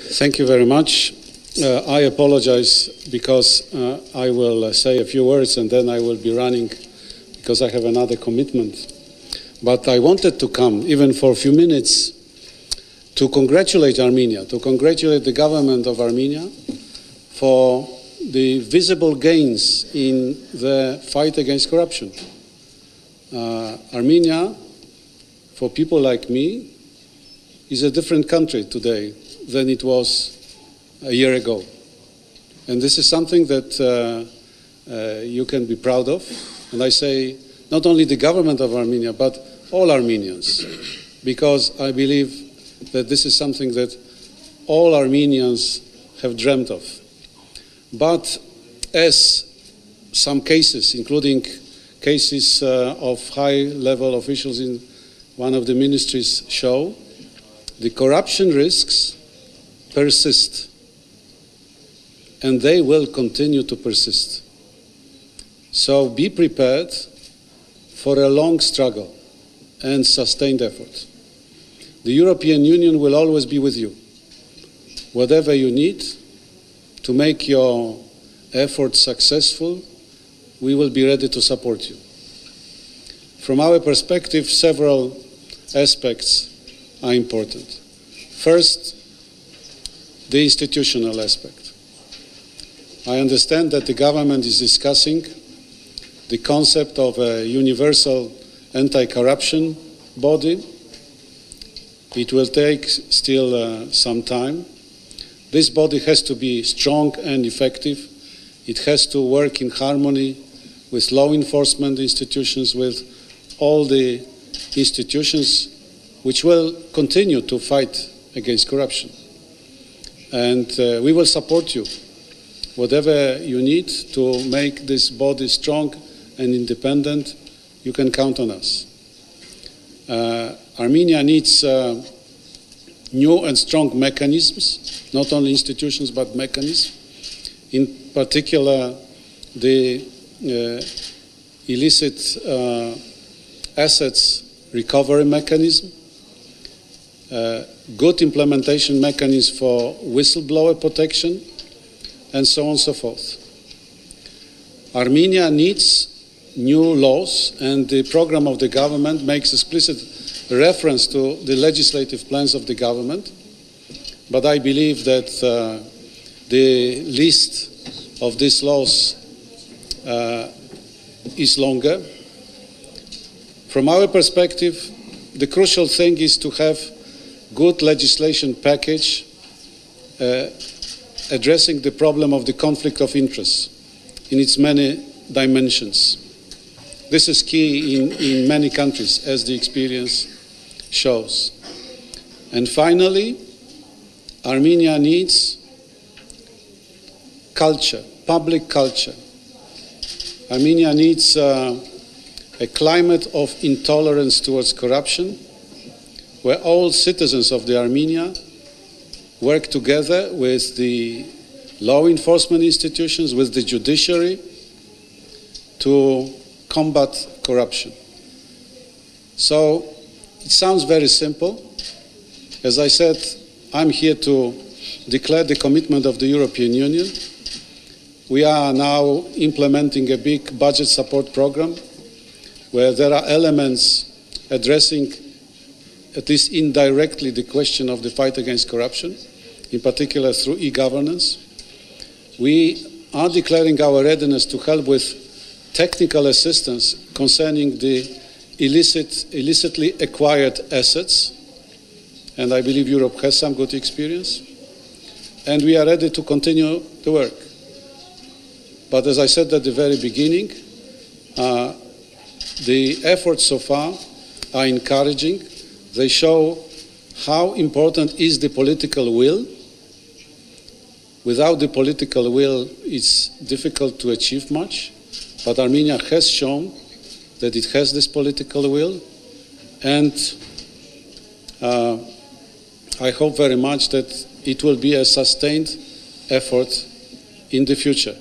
Thank you very much. I apologize because I will say a few words and then I will be running because I have another commitment. But I wanted to come, even for a few minutes, to congratulate Armenia, to congratulate the government of Armenia for the visible gains in the fight against corruption. Armenia, for people like me, is a different country today than it was a year ago. And this is something that you can be proud of. And I say not only the government of Armenia, but all Armenians, because I believe that this is something that all Armenians have dreamt of. But as some cases, including cases of high-level officials in one of the ministries show, the corruption risks persist, and they will continue to persist. So be prepared for a long struggle and sustained effort. The European Union will always be with you. Whatever you need to make your efforts successful, we will be ready to support you. From our perspective, several aspects are important. First, the institutional aspect. I understand that the government is discussing the concept of a universal anti-corruption body. It will take still some time. This body has to be strong and effective. It has to work in harmony with law enforcement institutions, with all the institutions which will continue to fight against corruption. And we will support you. Whatever you need to make this body strong and independent, you can count on us. Armenia needs new and strong mechanisms, not only institutions but mechanisms. In particular, the illicit assets recovery mechanism, good implementation mechanism for whistleblower protection, and so on and so forth. Armenia needs new laws, and the program of the government makes explicit reference to the legislative plans of the government. But I believe that the list of these laws is longer. From our perspective, the crucial thing is to have good legislation package addressing the problem of the conflict of interest in its many dimensions. This is key in many countries, as the experience shows. And finally, Armenia needs culture, public culture. Armenia needs a climate of intolerance towards corruption, where all citizens of the Armenia work together with the law enforcement institutions, with the judiciary, to combat corruption. So it sounds very simple. As I said, I'm here to declare the commitment of the European Union. We are now implementing a big budget support program where there are elements addressing, at least indirectly, the question of the fight against corruption, in particular through e-governance. We are declaring our readiness to help with technical assistance concerning the illicitly acquired assets, and I believe Europe has some good experience, and we are ready to continue the work. But as I said at the very beginning, the efforts so far are encouraging. They show how important is the political will. Without the political will, it's difficult to achieve much. But Armenia has shown that it has this political will, and I hope very much that it will be a sustained effort in the future.